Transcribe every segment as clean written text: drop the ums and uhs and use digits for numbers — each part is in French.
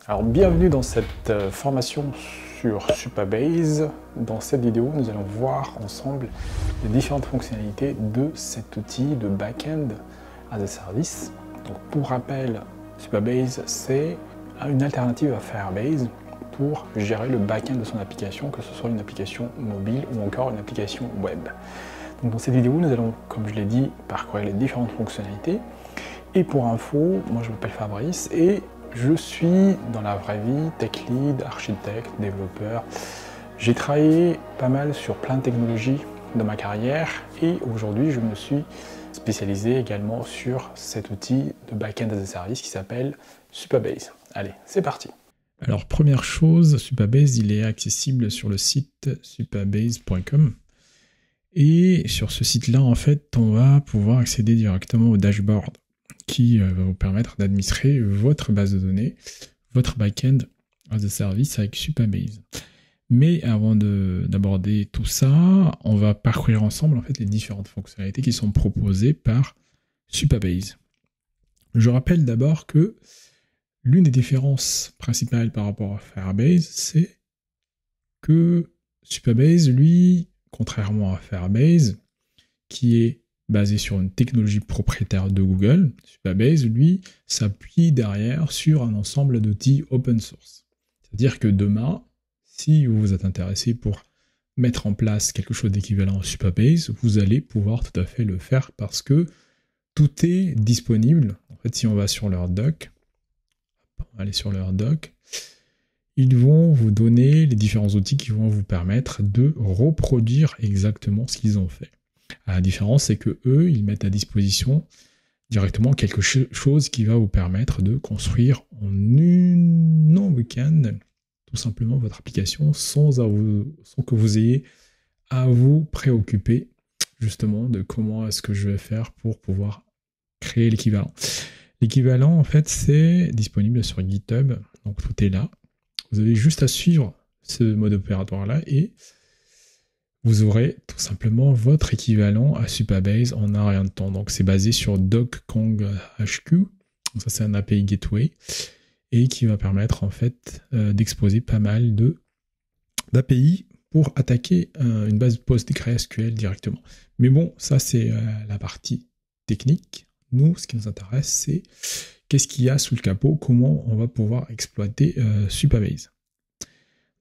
Alors bienvenue dans cette formation sur Supabase. Dans cette vidéo, nous allons voir ensemble les différentes fonctionnalités de cet outil de back-end as a service. Donc pour rappel, Supabase c'est une alternative à Firebase pour gérer le back-end de son application, que ce soit une application mobile ou encore une application web. Donc dans cette vidéo, nous allons, comme je l'ai dit, parcourir les différentes fonctionnalités. Et pour info, moi je m'appelle Fabrice et je suis dans la vraie vie tech lead, architecte, développeur. J'ai travaillé pas mal sur plein de technologies dans ma carrière et aujourd'hui je me suis spécialisé également sur cet outil de back-end as a service qui s'appelle Supabase. Allez, c'est parti. Alors première chose, Supabase il est accessible sur le site supabase.com et sur ce site-là en fait on va pouvoir accéder directement au dashboard qui va vous permettre d'administrer votre base de données, votre back-end as a service avec Supabase. Mais avant d'aborder tout ça, on va parcourir ensemble en fait les différentes fonctionnalités qui sont proposées par Supabase. Je rappelle d'abord que l'une des différences principales par rapport à Firebase, c'est que Supabase, lui, contrairement à Firebase, qui est basé sur une technologie propriétaire de Google, Supabase, lui, s'appuie derrière sur un ensemble d'outils open source. C'est-à-dire que demain, si vous vous êtes intéressé pour mettre en place quelque chose d'équivalent à Supabase, vous allez pouvoir tout à fait le faire parce que tout est disponible. En fait, si on va sur leur doc, ils vont vous donner les différents outils qui vont vous permettre de reproduire exactement ce qu'ils ont fait. La différence, c'est que eux, ils mettent à disposition directement quelque chose qui va vous permettre de construire en un week-end tout simplement votre application sans que vous ayez à vous préoccuper justement de comment est-ce que je vais faire pour pouvoir créer l'équivalent. L'équivalent, en fait, c'est disponible sur GitHub, donc tout est là. Vous avez juste à suivre ce mode opératoire-là et vous aurez tout simplement votre équivalent à Supabase en un rien de temps. Donc c'est basé sur DocKong HQ, donc ça c'est un API Gateway, et qui va permettre en fait d'exposer pas mal d'API pour attaquer une base PostgreSQL directement. Mais bon, ça c'est la partie technique. Nous, ce qui nous intéresse, c'est qu'est-ce qu'il y a sous le capot, comment on va pouvoir exploiter Supabase.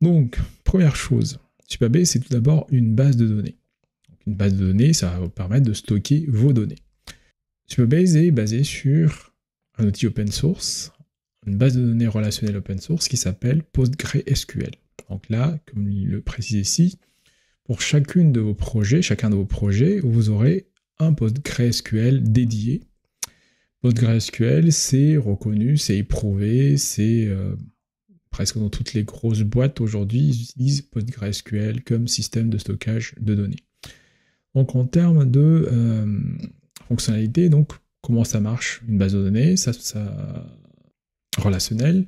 Donc, première chose, Supabase, c'est tout d'abord une base de données. Donc, une base de données, ça va vous permettre de stocker vos données. Supabase est basé sur un outil open source, une base de données relationnelle open source qui s'appelle PostgreSQL. Donc là, comme il le précise ici, pour chacun de vos projets, vous aurez un PostgreSQL dédié. PostgreSQL, c'est reconnu, c'est éprouvé, c'est presque dans toutes les grosses boîtes aujourd'hui, ils utilisent PostgreSQL comme système de stockage de données. Donc en termes de fonctionnalité, donc comment ça marche une base de données, ça relationnelle.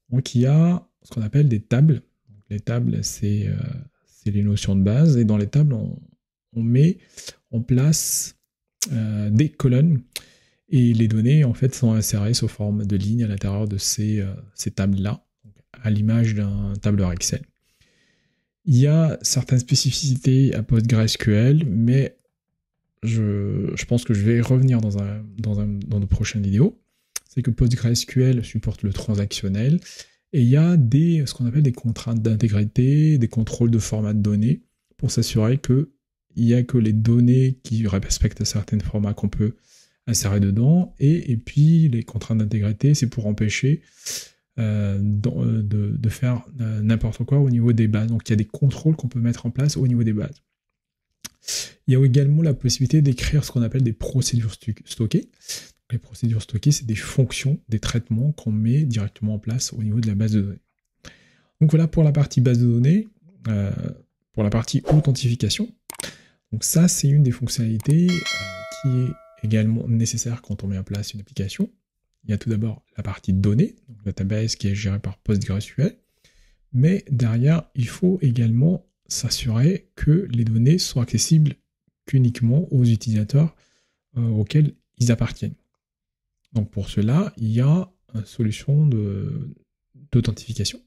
Donc il y a ce qu'on appelle des tables. Donc, les tables, c'est les notions de base, et dans les tables, on met en place des colonnes. Et les données, en fait, sont insérées sous forme de lignes à l'intérieur de ces tables-là, à l'image d'un tableur Excel. Il y a certaines spécificités à PostgreSQL, mais je pense que je vais y revenir dans de prochaines vidéos. C'est que PostgreSQL supporte le transactionnel, et il y a ce qu'on appelle des contraintes d'intégrité, des contrôles de format de données, pour s'assurer qu'il n'y a que les données qui respectent certains formats qu'on peut insérer dedans, et puis les contraintes d'intégrité, c'est pour empêcher de faire n'importe quoi au niveau des bases. Donc il y a des contrôles qu'on peut mettre en place au niveau des bases. Il y a également la possibilité d'écrire ce qu'on appelle des procédures stockées. Les procédures stockées, c'est des fonctions, des traitements qu'on met directement en place au niveau de la base de données. Donc voilà pour la partie base de données. Pour la partie authentification, donc ça c'est une des fonctionnalités qui est également nécessaire quand on met en place une application. Il y a tout d'abord la partie données, donc database qui est gérée par PostgreSQL, mais derrière, il faut également s'assurer que les données sont accessibles qu'uniquement aux utilisateurs auxquels ils appartiennent. Donc pour cela, il y a une solution de d'authentification.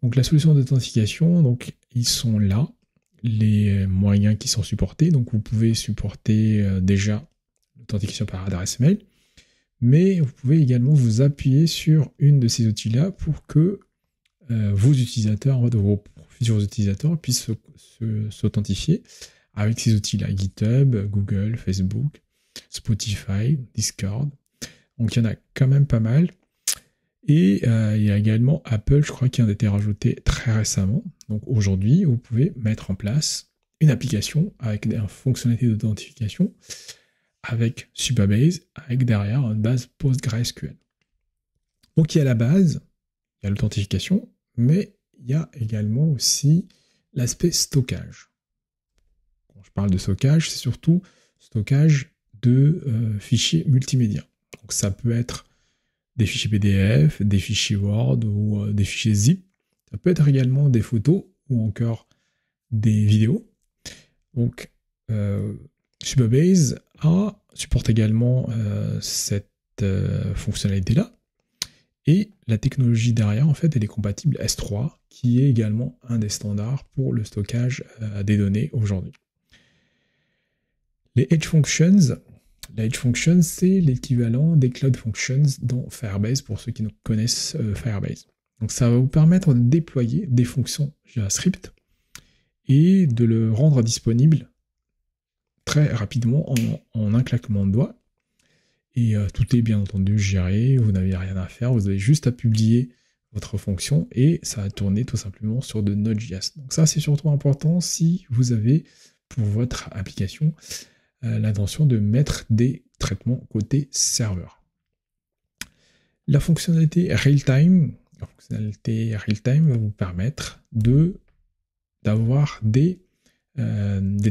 Donc la solution d'authentification, donc ils sont là, les moyens qui sont supportés. Donc vous pouvez supporter déjà l'authentification par adresse mail, mais vous pouvez également vous appuyer sur une de ces outils-là pour que vos utilisateurs, vos futurs utilisateurs puissent s'authentifier avec ces outils-là, GitHub, Google, Facebook, Spotify, Discord. Donc il y en a quand même pas mal. Et il y a également Apple, je crois, qui a été rajouté très récemment. Donc aujourd'hui, vous pouvez mettre en place une application avec une fonctionnalité d'authentification avec Supabase, avec derrière une base PostgreSQL. Donc il y a la base, il y a l'authentification, mais il y a également aussi l'aspect stockage. Quand je parle de stockage, c'est surtout stockage de fichiers multimédia. Donc ça peut être des fichiers PDF, des fichiers Word ou des fichiers zip. Ça peut être également des photos ou encore des vidéos. Donc Supabase supporte également cette fonctionnalité-là. Et la technologie derrière, en fait, elle est compatible S3, qui est également un des standards pour le stockage des données aujourd'hui. Les Edge Functions, c'est l'équivalent des Cloud Functions dans Firebase, pour ceux qui ne connaissent Firebase. Donc ça va vous permettre de déployer des fonctions JavaScript et de le rendre disponible très rapidement en un claquement de doigts. Et tout est bien entendu géré, vous n'avez rien à faire, vous avez juste à publier votre fonction et ça va tourner tout simplement sur de Node.js. Donc ça, c'est surtout important si vous avez pour votre application l'intention de mettre des traitements côté serveur. La fonctionnalité real-time va vous permettre d'avoir des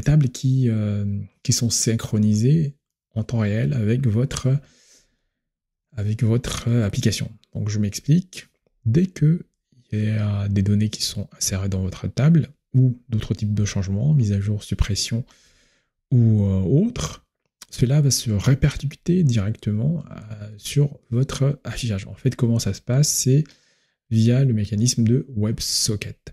tables qui sont synchronisées en temps réel avec votre application. Donc je m'explique. Dès qu'il y a des données qui sont insérées dans votre table ou d'autres types de changements, mise à jour, suppression ou autre, cela va se répercuter directement sur votre affichage. En fait, comment ça se passe? C'est via le mécanisme de WebSocket.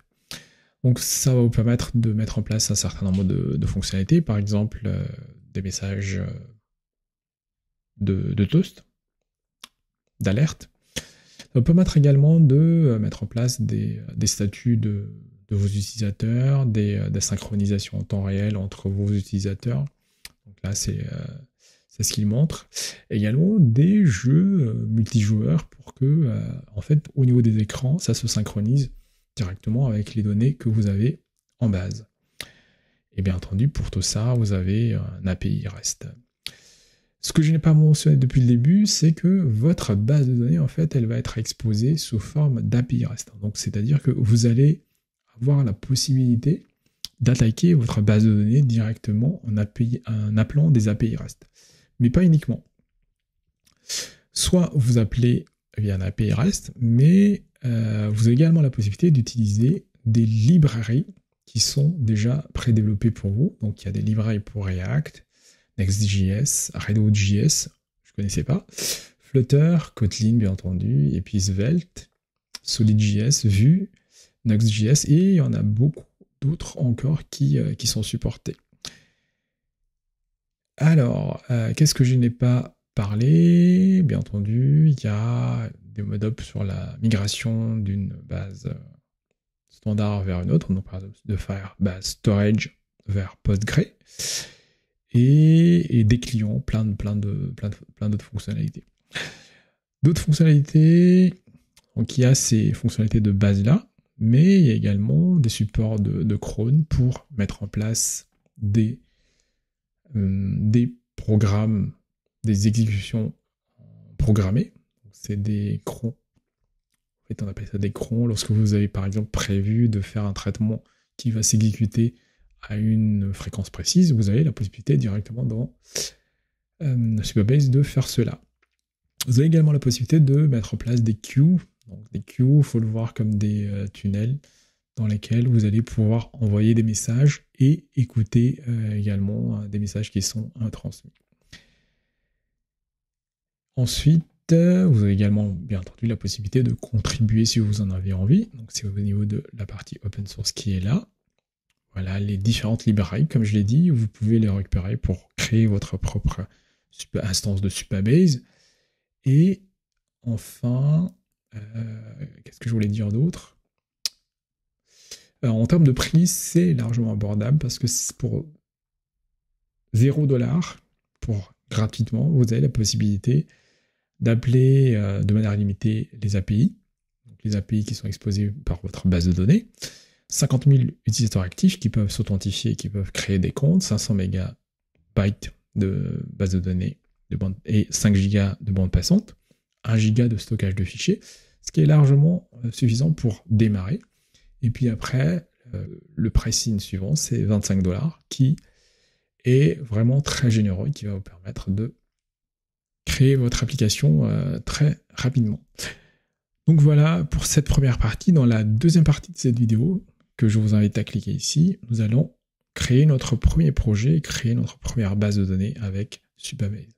Donc ça va vous permettre de mettre en place un certain nombre de fonctionnalités, par exemple des messages de toast, d'alerte. Ça va permettre également de mettre en place des statuts de vos utilisateurs, des synchronisations en temps réel entre vos utilisateurs. Donc là, c'est ce qu'il montre. Également des jeux multijoueurs pour que, en fait, au niveau des écrans, ça se synchronise directement avec les données que vous avez en base. Et bien entendu, pour tout ça, vous avez un API REST. Ce que je n'ai pas mentionné depuis le début, c'est que votre base de données, en fait, elle va être exposée sous forme d'API REST. Donc, c'est-à-dire que vous allez avoir la possibilité d'attaquer votre base de données directement en appelant des API REST. Mais pas uniquement. Soit vous appelez via un API REST, mais vous avez également la possibilité d'utiliser des librairies qui sont déjà prédéveloppées pour vous. Donc, il y a des librairies pour React, Next.js, Redwood.js, je ne connaissais pas, Flutter, Kotlin bien entendu, et puis Svelte, Solid.js, Vue, Next.js, et il y en a beaucoup d'autres encore qui sont supportés. Alors, qu'est-ce que je n'ai pas parlé? Bien entendu, il y a des modules sur la migration d'une base standard vers une autre, donc par exemple de Firebase Storage vers Postgre. Et des clients, plein d'autres fonctionnalités. D'autres fonctionnalités, donc il y a ces fonctionnalités de base-là, mais il y a également des supports de cron pour mettre en place des programmes, des exécutions programmées. C'est des crons. En fait, on appelle ça des crons lorsque vous avez par exemple prévu de faire un traitement qui va s'exécuter à une fréquence précise, vous avez la possibilité directement dans Supabase de faire cela. Vous avez également la possibilité de mettre en place des queues. Donc des queues, il faut le voir comme des tunnels dans lesquels vous allez pouvoir envoyer des messages et écouter également des messages qui sont transmis. Ensuite, Vous avez également, bien entendu, la possibilité de contribuer si vous en avez envie. Donc, c'est au niveau de la partie open source qui est là. Voilà, les différentes librairies, comme je l'ai dit, vous pouvez les récupérer pour créer votre propre instance de Supabase. Et enfin, qu'est-ce que je voulais dire d'autre? En termes de prix, c'est largement abordable parce que pour $0, gratuitement, vous avez la possibilité d'appeler de manière limitée les API, donc les API qui sont exposées par votre base de données, 50 000 utilisateurs actifs qui peuvent s'authentifier, qui peuvent créer des comptes, 500 MB de base de données et 5 Go de bande passante, 1 Go de stockage de fichiers, ce qui est largement suffisant pour démarrer. Et puis après, le pricing suivant, c'est $25, qui est vraiment très généreux et qui va vous permettre de créer votre application très rapidement. Donc voilà pour cette première partie. Dans la deuxième partie de cette vidéo, que je vous invite à cliquer ici, nous allons créer notre premier projet, créer notre première base de données avec Supabase.